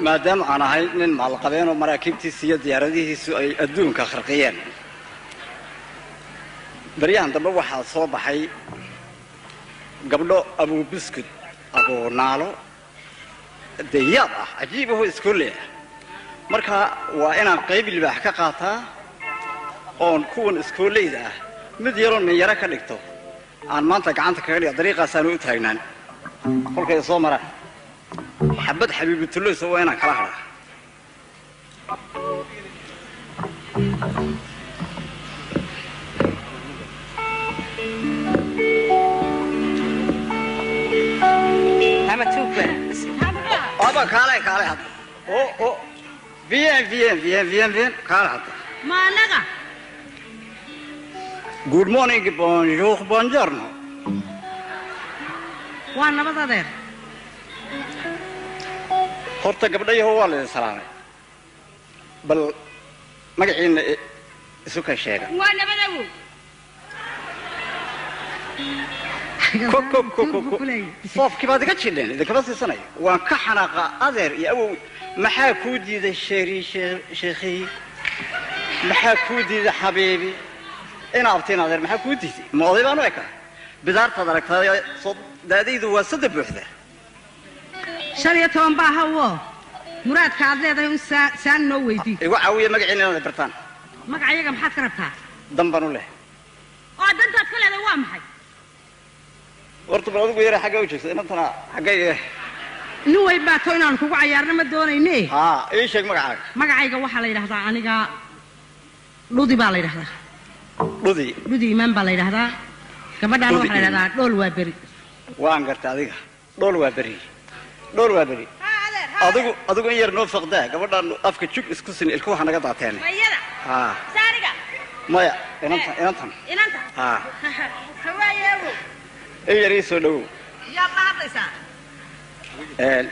ما دام أنا هاي من معلقين ومراكبتي السياد زيارته الدون كخرقيان بريان دبوا واحد صوب حي قبله أبو بسكت أبو نالو ديابة عجيبه إسكوليه مركا وأنا قريب اللي بحكي قاطع أون كون إسكوليه ده مديرون من يراك لكتو عن منطق عنك غير طريقة سنوات هينان كل كي صومرة حبت حبيبي تلو سوينا كراهرة أما تشوفه أبا كالي هذا أو فين كالي هذا ما نجا Good morning, bonjour, buongiorno. وأنا بتدير horta gabdhayo waa la salaamay bal magaciina isu ka sheega وأنا بدو foofkii baad iga jidheen idinkama siisanaya waan ka xanaaqa adeer iyo awow maxaa kuu diiday sheekhii maxaa kuu diiday xabiibi ina abtiin adeer maxaa kuu diiday ma oday baan u eka bidaartaad aragtay daadaydu waa sadde buuxda شرية توم باهو مراد كعدله ده سان نو ويدي igu caawiya magaciina inaad bartaan magacayaga maxaad ka rabtaa danban u leh oo dantaad ka leedahay waa maxay horta bal adigu yara xagga u jeegtay inantana xagga nin way baato inaan kugu cayaarna ma doonayne haa ii sheeg magacaaga magacayga waxaa la yidhaahdaa aniga dhudi baa la yidhaahdaa dhudi imaan baa la yidhaahdaa gabadhaan waxaa la yidhahdaa dhool waa beri waan gartay adiga dhool waa beri adigu in yar noo faqdaa gabadhaan afka jug isku sin ilku waxa naga daateen mayada haa saariga maya inantan haa hawayeewo yar ii soo dhawow yaa la hadlaysaa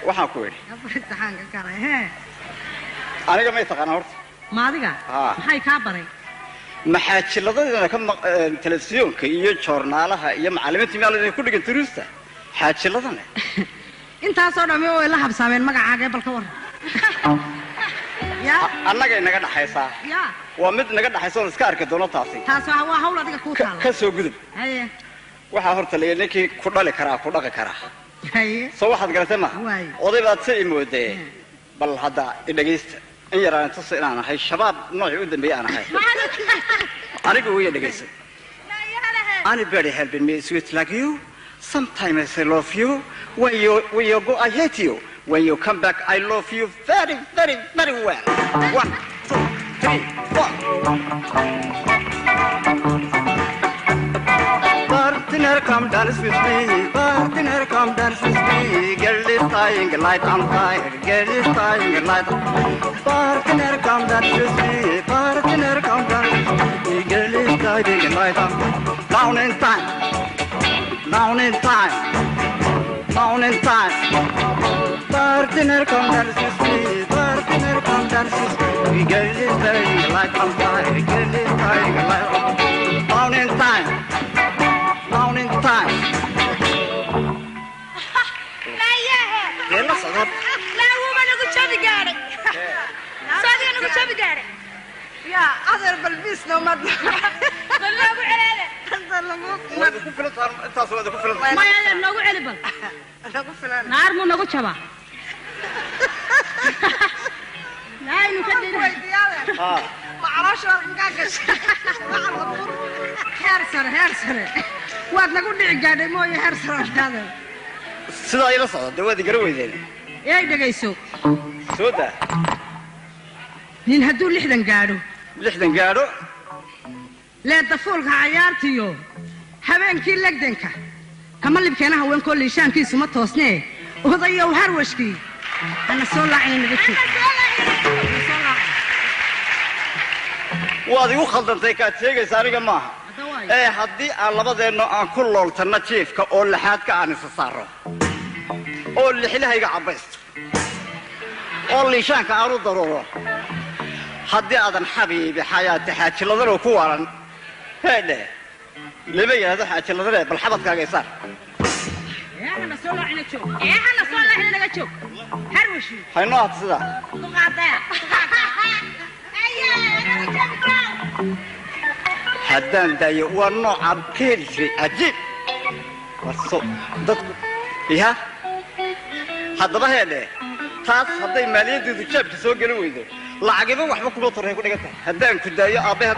waxaan ku idhi imtixaanka kale hee aniga may taqaanaa horta maadiga maxay kaa baray maxaa jiladadina ka telefisyoonka iyo joornaalaha iyo macallimiinta meel ay ku dhigan turuusta xaajiladana intaasoo dhammi way la habsaameen magacaaga balka war yaa annaga inaga dhaxaysaa yaa waa mid naga dhaxaysa oo iska arki doono taasi taas waa hawl adiga ku taala ka soo gudub haye waxa horta leeyahay ninkii ku dhali karaa ku dhaqi karaa haye soo waxaad garatay ma oday baad si imoodee bal hadda dhageysta in yaraan tus inaan ahay shabaab nooc u dambeeyay aan ahay anigu way dhageysay anybody helping me sweet like you sometimes I love you when you go I hate you when you come back I love you very very very well 1 2 3 4 Partner come dance with me partner come dance with me girl is dying light on fire girl is dying light partner come dance with me partner come dance with me girl is dying light on down in time partner come dance with me partner come dance with me girl is dying light on fire girl is dying light down in time يلا صدق لا هو ما نقول شابي قاري صادق نقول شابي قاري يا أذر بالبيس لو ما بالله أقول عليه ما يلا نقول عليه بل نار مو نقول شبا لا نكدر ما عرفش مقاقش هرسر واد نقول لي قاعد مو هرسر هذا sidaa ila socda dawaadi gara weydeen ee dhageyso soo daa nin hadduu 60 gaadho leeda fuulka cayaartiyo habeenkii legdanka kama libkeena haweenkoo liishaankiisu ma toosnee odayow harwashkii ana soo laacin naga jiro waad igu khaldantay kaad sheegaysa aniga maaha ee haddii aan labadeenno aan ku looltanna jiifka oo laxaadka aan isa saaro oo lixilahayga cabaysto oo liishaanka aan u daruuro haddii aadan xabiibi xayaati xaajiladanoo ku waran heedhe lama yidhahdo xaajiladane bal xabadkaaga isaar هنا صلاة هنا شوف هنا صلاة هنا شوف هروشي haynoo had sidaa تقاطع haddaan daayo waa noocaad ka heli jiray cajiib warso dadku ya haddaba heedhe taas hadday maaliyaddeedu jaabka soo gelin weydo lacagiba waxba kuma torray ku dhigan tahay haddaan ku daayo aabbaheed